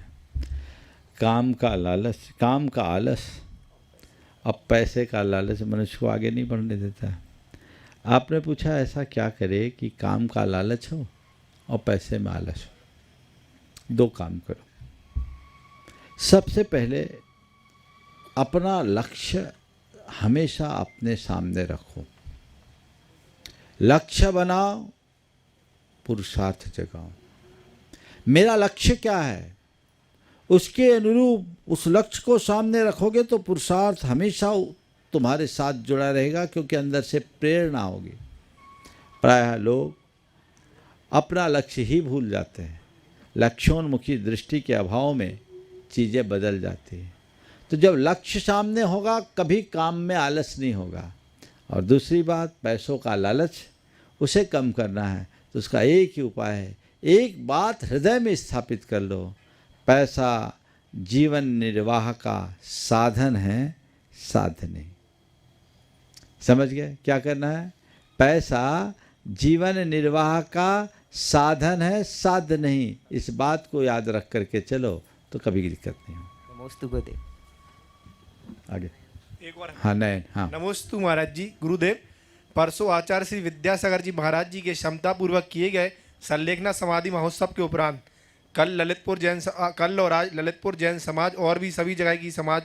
काम का लालच, काम का आलस और पैसे का लालच मनुष्य को आगे नहीं बढ़ने देता है। आपने पूछा ऐसा क्या करे कि काम का लालच हो और पैसे में आलस हो। दो काम करो। सबसे पहले अपना लक्ष्य हमेशा अपने सामने रखो, लक्ष्य बनाओ, पुरुषार्थ जगाओ। मेरा लक्ष्य क्या है, उसके अनुरूप उस लक्ष्य को सामने रखोगे तो पुरुषार्थ हमेशा तुम्हारे साथ जुड़ा रहेगा, क्योंकि अंदर से प्रेरणा होगी। प्रायः लोग अपना लक्ष्य ही भूल जाते हैं। लक्ष्योन्मुखी दृष्टि के अभाव में चीज़ें बदल जाती हैं। तो जब लक्ष्य सामने होगा कभी काम में आलस नहीं होगा। और दूसरी बात, पैसों का लालच, उसे कम करना है तो उसका एक ही उपाय है। एक बात हृदय में स्थापित कर लो, पैसा जीवन निर्वाह का साधन है, साध्य नहीं। समझ गए क्या करना है? पैसा जीवन निर्वाह का साधन है, साध्य नहीं। इस बात को याद रख करके चलो तो कभी दिक्कत नहीं हो। नमोस्तु गुरुदेव। आगे एक बार हाँ नयन। हाँ नमोस्तु महाराज जी। गुरुदेव, परसों आचार्य श्री विद्यासागर जी महाराज जी के क्षमतापूर्वक किए गए संलेखना समाधि महोत्सव के उपरांत कल और आज ललितपुर जैन समाज और भी सभी जगह की समाज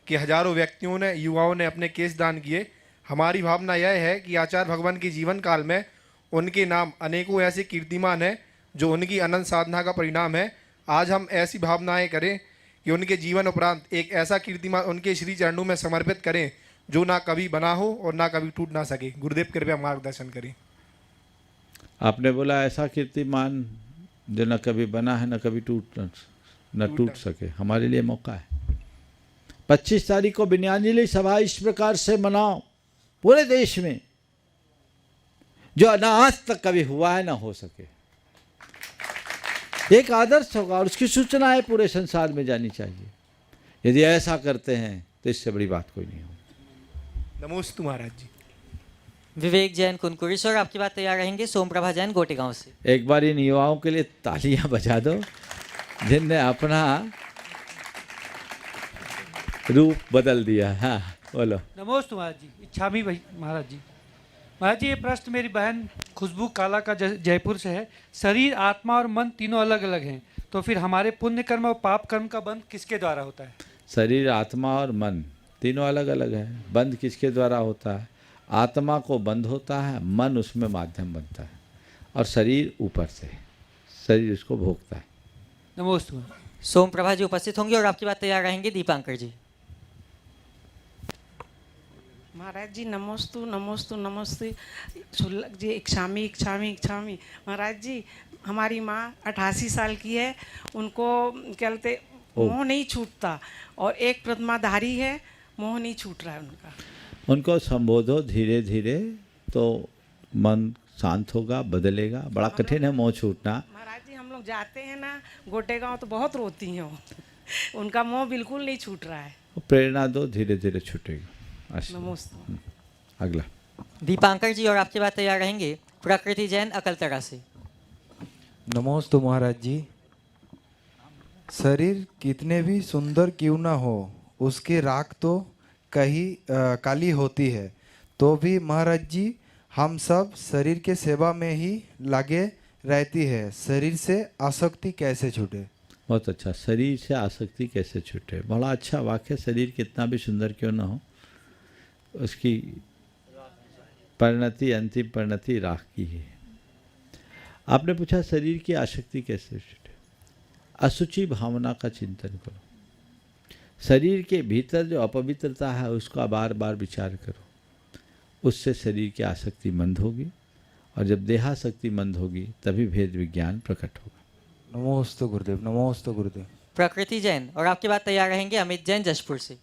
के हजारों व्यक्तियों ने, युवाओं ने अपने केस दान किए। हमारी भावना यह है कि आचार्य भगवान के जीवन काल में उनके नाम अनेकों ऐसे कीर्तिमान हैं जो उनकी अनंत साधना का परिणाम है। आज हम ऐसी भावनाएं करें कि उनके जीवन उपरांत एक ऐसा कीर्तिमान उनके श्री चरणों में समर्पित करें जो ना कभी बना हो और ना कभी टूट ना सके। गुरुदेव कृपया मार्गदर्शन करें। आपने बोला ऐसा कीर्तिमान जो न कभी बना है न कभी टूट सके। हमारे लिए मौका है। 25 तारीख को विनयान्जलि सभा इस प्रकार से मनाओ पूरे देश में, जो न आज तक कभी हुआ है ना हो सके। एक आदर्श होगा और उसकी सूचनाएं पूरे संसार में जानी चाहिए। यदि ऐसा करते हैं तो इससे बड़ी बात कोई नहीं हो। नमोस्तु महाराज जी। विवेक जैन कुनकुरी सर, आपकी बात तैयार रहेंगे। सोम प्रभा जैन गोटेगांव से। एक बार इन युवाओं के लिए तालियां बजा दो जिनने अपना रूप बदल दिया। हाँ बोलो। नमोस्तु महाराज जी। इच्छामी भाई महाराज जी। महाराज जी, ये प्रश्न मेरी बहन खुशबू काला का जयपुर से है। शरीर, आत्मा और मन तीनों अलग अलग हैं, तो फिर हमारे पुण्य कर्म और पाप कर्म का बंध किसके द्वारा होता है? शरीर, आत्मा और मन तीनों अलग अलग है। बंध किसके द्वारा होता है? आत्मा को बंध होता है, मन उसमें माध्यम बनता है, और शरीर ऊपर से, शरीर उसको भोगता है। नमोस्तु। सोम प्रभा जी उपस्थित होंगे और आपकी बात तैयार रहेंगे। दीपांकर जी। महाराज जी नमोस्तु नमोस्तु नमोस्तु। शुल्लक जी इच्छामी इच्छामी इच्छामी। महाराज जी, हमारी माँ 88 साल की है, उनको क्या कहते मोह नहीं छूटता, और एक प्रतिमाधारी है, मोह नहीं छूट रहा है उनका। उनको संबोधो धीरे धीरे तो मन शांत होगा, बदलेगा। बड़ा कठिन है मोह छूटना। महाराज जी, हम लोग जाते हैं ना गोटेगांव तो बहुत रोती हैं वो। उनका मोह बिल्कुल नहीं छूट रहा है। प्रेरणा दो, धीरे धीरे छूटेगा। नमस्ते। अगला दीपांकर जी और आपकी बात तैयार रहेंगे। प्रकृति जैन अकलतरा से। नमोस्तु महाराज जी। शरीर कितने भी सुंदर क्यों ना हो, उसकी राख तो कहीं काली होती है, तो भी महाराज जी हम सब शरीर के सेवा में ही लगे रहती है। शरीर से आसक्ति कैसे छूटे? बहुत अच्छा। शरीर से आसक्ति कैसे छूटे, बड़ा अच्छा वाक्य। शरीर कितना भी सुंदर क्यों ना हो, उसकी परिणति, अंतिम परिणति राख की है। आपने पूछा शरीर की आसक्ति कैसे छूटे। असुचि भावना का चिंतन करो। शरीर के भीतर जो अपवित्रता है उसका बार बार विचार करो, उससे शरीर की आसक्ति मंद होगी, और जब देहासक्ति मंद होगी तभी भेद विज्ञान प्रकट होगा। नमोस्तु गुरुदेव। नमोस्तु गुरुदेव। प्रकृति जैन और आपकी बात तैयार रहेंगे। अमित जैन जशपुर से।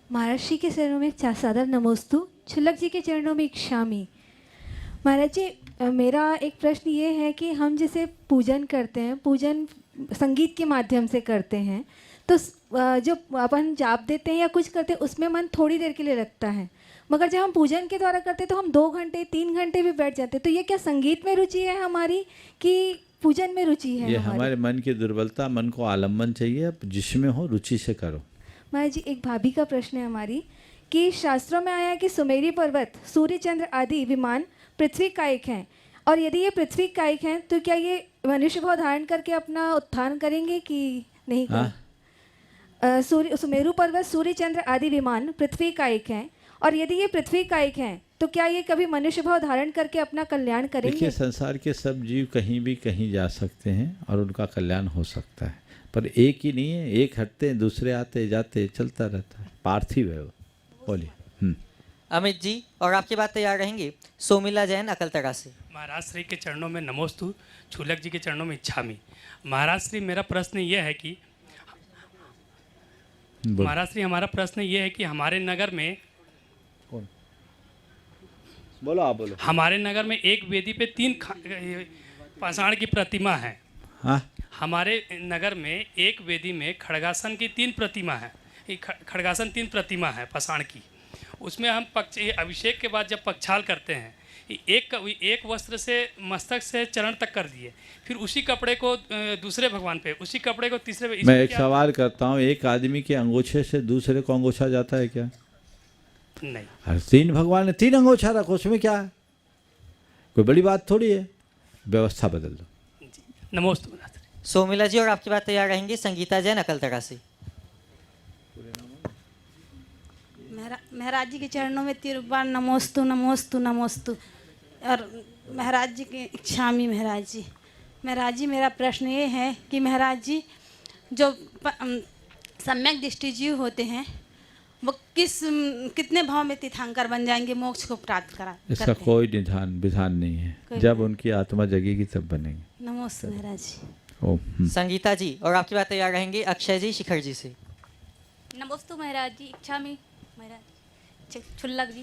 महाराज जी के चरणों में सादर नमोस्तु। छुल्लक जी के चरणों में इच्छामी। महाराज जी, मेरा एक प्रश्न ये है कि हम जैसे पूजन करते हैं, पूजन संगीत के माध्यम से करते हैं, तो जो अपन जाप देते हैं या कुछ करते हैं उसमें मन थोड़ी देर के लिए लगता है, मगर जब हम पूजन के द्वारा करते हैं तो हम 2 घंटे 3 घंटे भी बैठ जाते हैं। तो ये क्या संगीत में रुचि है हमारी कि पूजन में रुचि है? ये हमारे मन की दुर्बलता, मन को आलम्बन चाहिए, जिसमें हो रुचि से करो। महाराज जी, एक भाभी का प्रश्न है हमारी कि शास्त्रों में आया है कि सुमेरी पर्वत, सूर्य चंद्र आदि विमान पृथ्वी कायिक हैं, और यदि ये पृथ्वी कायिक हैं तो क्या ये मनुष्य भाव धारण करके अपना उत्थान करेंगे कि नहीं? सुमेरु पर्वत, सूर्य चंद्र आदि विमान पृथ्वी कायिक हैं, और यदि ये पृथ्वी कायिक हैं तो क्या ये कभी मनुष्य भाव धारण करके अपना कल्याण करेंगे? देखिए, संसार के सब जीव कहीं भी कहीं जा सकते हैं और उनका कल्याण हो सकता है, पर एक ही नहीं है। एक हटते हैं, दूसरे आते जाते, चलता रहता है, पार्थिव है वो। बोलिए। अमित जी, और आपकी बात तैयार रहेंगी सोमिला जैन अकलतरा से। महाराज श्री के चरणों में नमोस्तु, छुलक जी के चरणों में इच्छामी। महाराज श्री, मेरा प्रश्न ये है कि महाराज श्री, हमारा प्रश्न ये है कि हमारे नगर में बोलो, आप बोलो। हमारे नगर में एक वेदी पे 3 पाषाण की प्रतिमा है। हाँ? हमारे नगर में एक वेदी में खड़गासन की 3 प्रतिमा है। खड़गासन 3 प्रतिमा है पाषाण की। उसमें हम अभिषेक के बाद जब पक्षाल करते हैं, एक वस्त्र से मस्तक से चरण तक कर दिए, फिर उसी कपड़े को दूसरे भगवान पे, उसी कपड़े को तीसरे। मैं एक सवाल करता हूँ, एक आदमी के अंगूछे से दूसरे को अंगूछा जाता है क्या? नहीं। हर 3 भगवान ने 3 अंगूछा रखो, उसमें क्या है? कोई बड़ी बात थोड़ी है। व्यवस्था बदल दो। नमोस्तु। सोमिला जी, और आपकी बात तैयार रहेंगी संगीता जैन अकलतरा से। महाराज जी के चरणों में 3 बार नमोस्तु नमोस्तु नमोस्तु, और महाराज जी की इच्छामी। महाराज जी मेरा प्रश्न ये है कि महाराज जी, जो सम्यक दृष्टि जीव होते हैं वो कितने भाव में तीर्थंकर बन जाएंगे, मोक्ष को प्राप्त करा? इसका कोई विधान नहीं है। जब उनकी आत्मा जगेगी तब बनेंगे। नमोस्तु महाराज जी। ओम। संगीता जी, और आपकी बात तैयार रहेंगी अक्षय जी शिखर जी से। नमोस्तु महाराज जी, इच्छामी महाराज। छुल्लक जी,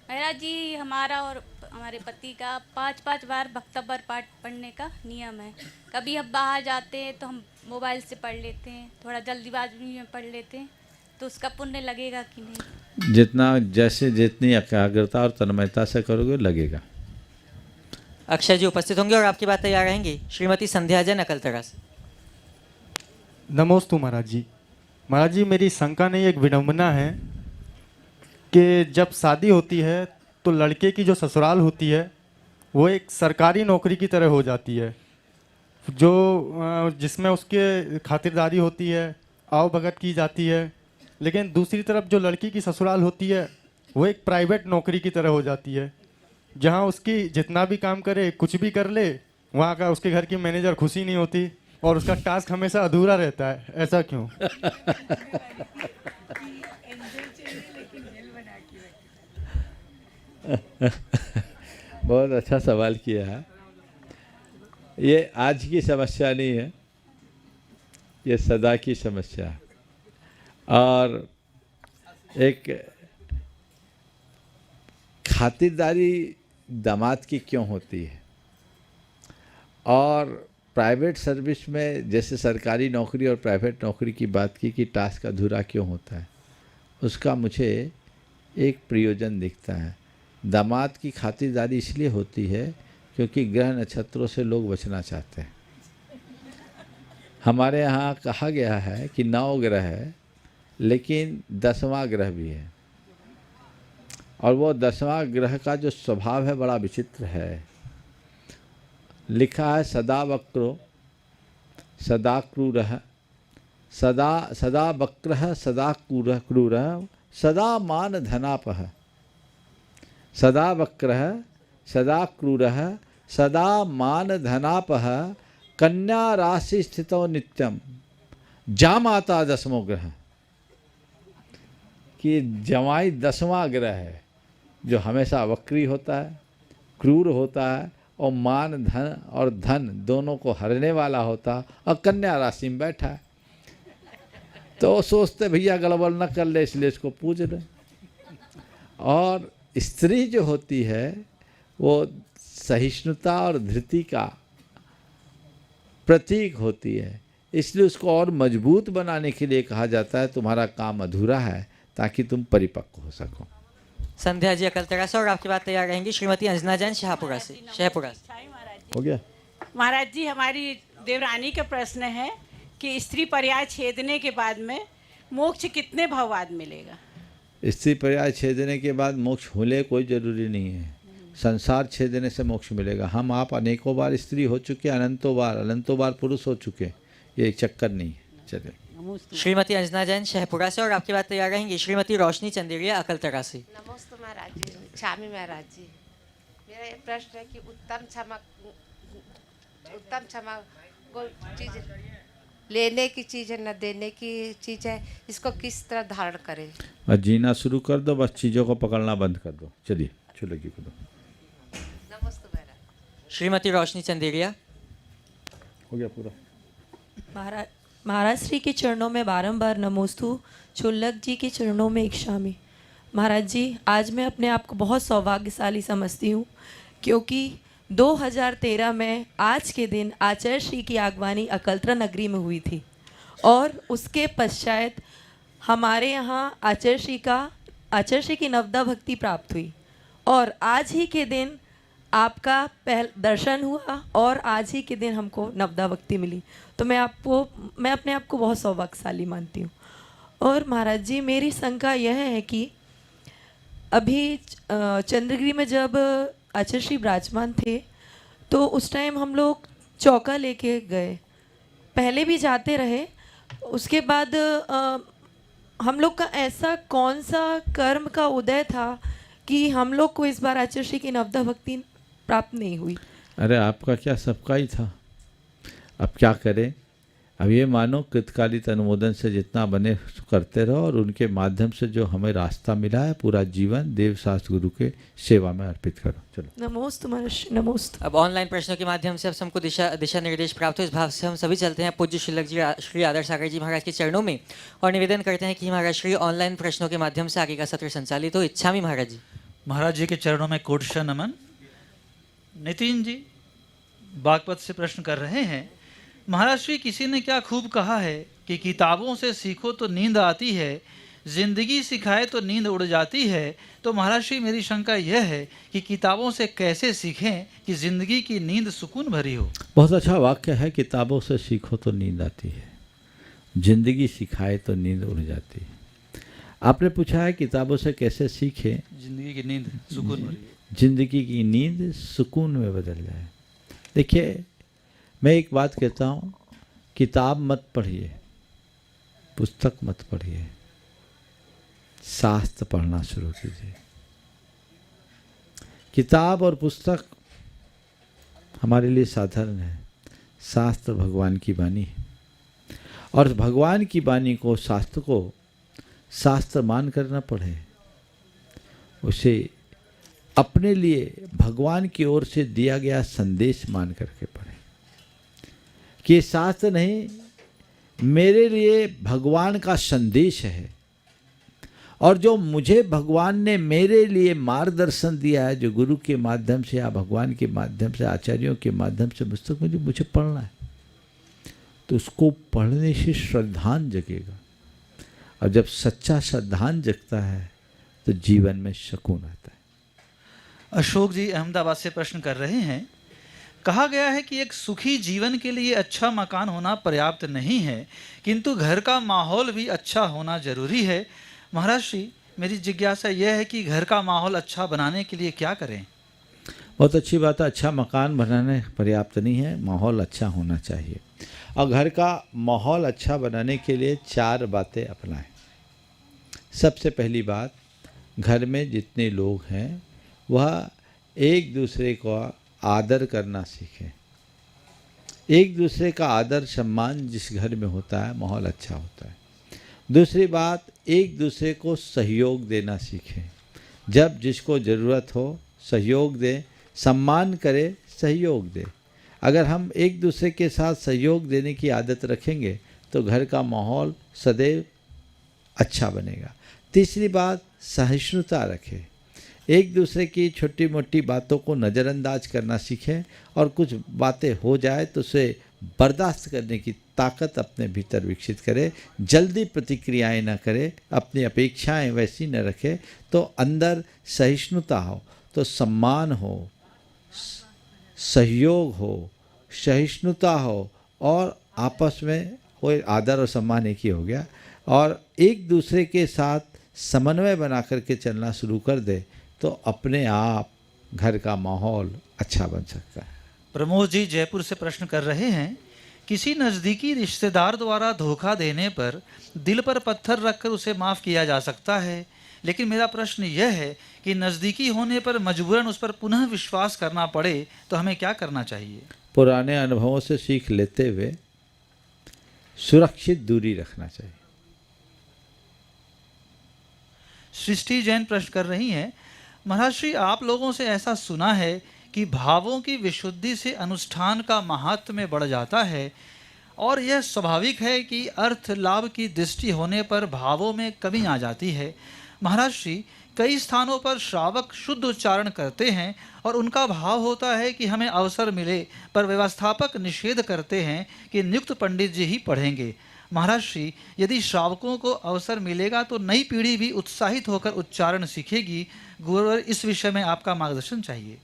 महाराज जी, हमारा और हमारे पति का 5-5 बार वक्तव्य पाठ पढ़ने का नियम है। कभी हम बाहर जाते हैं तो हम मोबाइल से पढ़ लेते हैं, थोड़ा जल्दीबाजी में पढ़ लेते हैं, तो उसका पुण्य लगेगा कि नहीं? जितनी एकाग्रता और तन्मयता से करोगे लगेगा। अक्षय जी उपस्थित होंगे, और आपकी बात तैयार रहेंगी श्रीमती संध्या जैन अकलतरा से। नमोस्तु महाराज जी। महाराज जी, मेरी शंका नहीं, एक विडंबना है कि जब शादी होती है तो लड़के की जो ससुराल होती है वो एक सरकारी नौकरी की तरह हो जाती है, जो जिसमें उसके खातिरदारी होती है, आओ भगत की जाती है। लेकिन दूसरी तरफ जो लड़की की ससुराल होती है वो एक प्राइवेट नौकरी की तरह हो जाती है, जहाँ उसकी जितना भी काम करे, कुछ भी कर ले, वहाँ का उसके घर की मैनेजर खुशी नहीं होती और उसका टास्क हमेशा अधूरा रहता है। ऐसा क्यों? बहुत अच्छा सवाल किया है। ये आज की समस्या नहीं है, ये सदा की समस्या है। और एक खातिरदारी दामाद की क्यों होती है, और प्राइवेट सर्विस में जैसे सरकारी नौकरी और प्राइवेट नौकरी की बात की कि टास्क अधूरा क्यों होता है, उसका मुझे एक प्रयोजन दिखता है। दामाद की खातिरदारी इसलिए होती है क्योंकि ग्रह नक्षत्रों से लोग बचना चाहते हैं। हमारे यहाँ कहा गया है कि 9 ग्रह है, लेकिन 10वां ग्रह भी है, और वो 10वां ग्रह का जो स्वभाव है बड़ा विचित्र है। लिखा है सदा वक्रो सदा क्रूरः सदा वक्रः सदा क्रूरः सदा मान धनापः। सदा वक्रः सदा क्रूरः सदा मान धनापः कन्या राशि स्थितो नित्यम जामाता 10वां ग्रह। कि जमाई 10वां ग्रह है जो हमेशा वक्री होता है, क्रूर होता है, और मान धन और धन दोनों को हरने वाला होता, और कन्या राशि में बैठा है। तो सोचते भैया गड़बड़ न कर ले, इसलिए इसको पूज ले। और स्त्री जो होती है वो सहिष्णुता और धृति का प्रतीक होती है, इसलिए उसको और मजबूत बनाने के लिए कहा जाता है तुम्हारा काम अधूरा है ताकि तुम परिपक्व हो सको। संध्या जी अकलतरा से, और आपकी बात तैयार रहेंगी श्रीमती अंजना जैन शहपुरा से। हो गया। महाराज जी, हमारी देवरानी का प्रश्न है कि स्त्री पर्याय छेदने के बाद में मोक्ष कितने भाव बाद मिलेगा? स्त्री पर्याय छेदने के बाद मोक्ष होले कोई जरूरी नहीं है। संसार छेदने से मोक्ष मिलेगा। हम आप अनेकों बार स्त्री हो चुके, अनंतों बार पुरुष हो चुके, ये एक चक्कर नहीं है। चलिए। श्रीमती अंजना जैन शहपुरा से, और आपकी बात तैयार रहेंगी श्रीमती रोशनी चंदेरिया अकलतरा से। नमस्ते महाराज जी, क्षामी महाराज जी, मेरा ये प्रश्न है कि उत्तम क्षमा कोई चीज लेने की चीज है न देने की चीज है, इसको किस तरह धारण करें? बस जीना शुरू कर दो, बस चीज़ों को पकड़ना बंद कर दो। चलिए चुलगी को दो। नमस्ते महाराज। श्रीमती रोशनी चंदेरिया। हो गया पूरा। महाराज श्री के चरणों में बारंबार नमोस्तु, छुल्लक जी के चरणों में इक्षामी। महाराज जी, आज मैं अपने आप को बहुत सौभाग्यशाली समझती हूँ, क्योंकि 2013 में आज के दिन आचार्य श्री की आगवानी अकलतरा नगरी में हुई थी, और उसके पश्चात हमारे यहाँ आचार्य श्री की नवदा भक्ति प्राप्त हुई, और आज ही के दिन आपका दर्शन हुआ, और आज ही के दिन हमको नवदा भक्ति मिली। तो मैं अपने आप को बहुत सौभाग्यशाली मानती हूँ। और महाराज जी, मेरी शंका यह है कि अभी चंद्रगिरी में जब आचार्य श्री विराजमान थे तो उस टाइम हम लोग चौका लेके गए, पहले भी जाते रहे। उसके बाद हम लोग का ऐसा कौन सा कर्म का उदय था कि हम लोग को इस बार आचार्य श्री की नवदा भक्ति प्राप्त नहीं हुई? अरे आपका क्या, सबका ही था। अब क्या करें? अब ये मानो कृतकालिक अनुमोदन से जितना बने करते रहो, और उनके माध्यम से जो हमें रास्ता मिला है पूरा जीवन देव शास्त्र गुरु के सेवा में अर्पित करो। चलो। नमोस्तु महर्षि, नमोस्तु। अब ऑनलाइन प्रश्नों के माध्यम से अब हमको दिशा निर्देश प्राप्त हो। इस भाव से हम सभी चलते हैं पूज्य शुल्लक जी श्री आदर्श सागर जी महाराज के चरणों में, और निवेदन करते हैं कि महाराज श्री ऑनलाइन प्रश्नों के माध्यम से आगे का सत्र संचालित हो। इच्छामी महाराज जी। महाराज जी के चरणों में कोटशा नमन। नितिन जी बागपत से प्रश्न कर रहे हैं, महाराज श्री किसी ने क्या खूब कहा है कि किताबों से सीखो तो नींद आती है, जिंदगी सिखाए तो नींद उड़ जाती है। तो महाराज श्री, मेरी शंका यह है कि किताबों से कैसे सीखें कि जिंदगी की नींद सुकून भरी हो? बहुत अच्छा वाक्य है, किताबों से सीखो तो नींद आती है, जिंदगी सिखाए तो नींद उड़ जाती है। आपने पूछा है किताबों से कैसे सीखें जिंदगी की नींद सुकून भरी, जिंदगी की नींद सुकून में बदल जाए। देखिए, मैं एक बात कहता हूँ, किताब मत पढ़िए, पुस्तक मत पढ़िए, शास्त्र पढ़ना शुरू कीजिए। किताब और पुस्तक हमारे लिए साधारण है, शास्त्र भगवान की वाणी है, और भगवान की वाणी को, शास्त्र को शास्त्र मान कर न पढ़े, उसे अपने लिए भगवान की ओर से दिया गया संदेश मान करके पढ़े कि शास्त्र नहीं, मेरे लिए भगवान का संदेश है, और जो मुझे भगवान ने मेरे लिए मार्गदर्शन दिया है, जो गुरु के माध्यम से या भगवान के माध्यम से, आचार्यों के माध्यम से पुस्तक में जो मुझे पढ़ना है, तो उसको पढ़ने से श्रद्धान जगेगा, और जब सच्चा श्रद्धान जगता है तो जीवन में सुकून आता है। अशोक जी अहमदाबाद से प्रश्न कर रहे हैं, कहा गया है कि एक सुखी जीवन के लिए अच्छा मकान होना पर्याप्त नहीं है, किंतु घर का माहौल भी अच्छा होना जरूरी है। महाराज श्री, मेरी जिज्ञासा यह है कि घर का माहौल अच्छा बनाने के लिए क्या करें? बहुत अच्छी बात है, अच्छा मकान बनाने पर्याप्त नहीं है, माहौल अच्छा होना चाहिए। और घर का माहौल अच्छा बनाने के लिए 4 बातें अपनाएं। सबसे पहली बात, घर में जितने लोग हैं वह एक दूसरे को आदर करना सीखें। एक दूसरे का आदर सम्मान जिस घर में होता है, माहौल अच्छा होता है। दूसरी बात, एक दूसरे को सहयोग देना सीखें। जब जिसको ज़रूरत हो सहयोग दें, सम्मान करें, सहयोग दें। अगर हम एक दूसरे के साथ सहयोग देने की आदत रखेंगे तो घर का माहौल सदैव अच्छा बनेगा। तीसरी बात, सहिष्णुता रखें। एक दूसरे की छोटी मोटी बातों को नज़रअंदाज करना सीखें, और कुछ बातें हो जाए तो उसे बर्दाश्त करने की ताकत अपने भीतर विकसित करे, जल्दी प्रतिक्रियाएं न करे, अपनी अपेक्षाएं वैसी न रखे, तो अंदर सहिष्णुता हो, तो सम्मान हो, सहयोग हो, सहिष्णुता हो, और आपस में हो आदर और सम्मान एक ही हो गया, और एक दूसरे के साथ समन्वय बना करके चलना शुरू कर दे, तो अपने आप घर का माहौल अच्छा बन सकता है। प्रमोद जी जयपुर से प्रश्न कर रहे हैं, किसी नज़दीकी रिश्तेदार द्वारा धोखा देने पर दिल पर पत्थर रखकर उसे माफ़ किया जा सकता है, लेकिन मेरा प्रश्न यह है कि नज़दीकी होने पर मजबूरन उस पर पुनः विश्वास करना पड़े तो हमें क्या करना चाहिए? पुराने अनुभवों से सीख लेते हुए सुरक्षित दूरी रखना चाहिए। सृष्टि जैन प्रश्न कर रही हैं, महाराज श्री आप लोगों से ऐसा सुना है कि भावों की विशुद्धि से अनुष्ठान का महात्म्य बढ़ जाता है, और यह स्वाभाविक है कि अर्थ लाभ की दृष्टि होने पर भावों में कमी आ जाती है। महाराज श्री कई स्थानों पर श्रावक शुद्ध उच्चारण करते हैं और उनका भाव होता है कि हमें अवसर मिले, पर व्यवस्थापक निषेध करते हैं कि नियुक्त पंडित जी ही पढ़ेंगे। महाराज श्री यदि श्रावकों को अवसर मिलेगा तो नई पीढ़ी भी उत्साहित होकर उच्चारण सीखेगी। गुरुवर, इस विषय में आपका मार्गदर्शन चाहिए।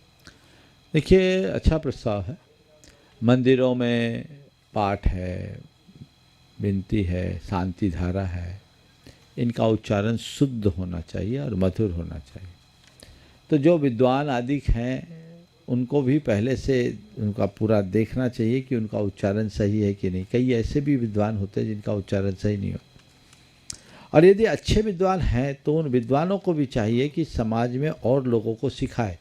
देखिए, अच्छा प्रस्ताव है। मंदिरों में पाठ है, विनती है, शांति धारा है, इनका उच्चारण शुद्ध होना चाहिए और मधुर होना चाहिए। तो जो विद्वान आदि हैं उनको भी पहले से उनका पूरा देखना चाहिए कि उनका उच्चारण सही है कि नहीं। कई ऐसे भी विद्वान होते हैं जिनका उच्चारण सही नहीं होता, और यदि अच्छे विद्वान हैं तो उन विद्वानों को भी चाहिए कि समाज में और लोगों को सिखाए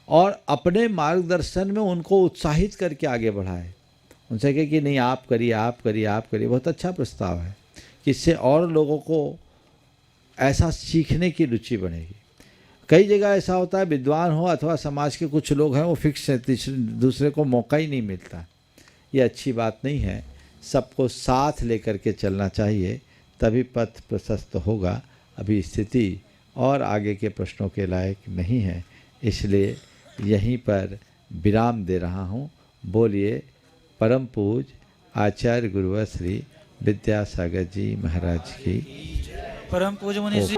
और अपने मार्गदर्शन में उनको उत्साहित करके आगे बढ़ाए। उनसे कहे कि नहीं आप करिए, आप करिए, आप करिए। बहुत अच्छा प्रस्ताव है कि इससे और लोगों को ऐसा सीखने की रुचि बढ़ेगी। कई जगह ऐसा होता है, विद्वान हो अथवा समाज के कुछ लोग हैं वो फिक्स है, दूसरे को मौका ही नहीं मिलता। ये अच्छी बात नहीं है। सबको साथ लेकर के चलना चाहिए, तभी पथ प्रशस्त होगा। अभी स्थिति और आगे के प्रश्नों के लायक नहीं है, इसलिए यहीं पर विराम दे रहा हूँ। बोलिए परम पूज आचार्य गुरुवर श्री विद्यासागर जी महाराज की। परम पूज्य मुनि श्री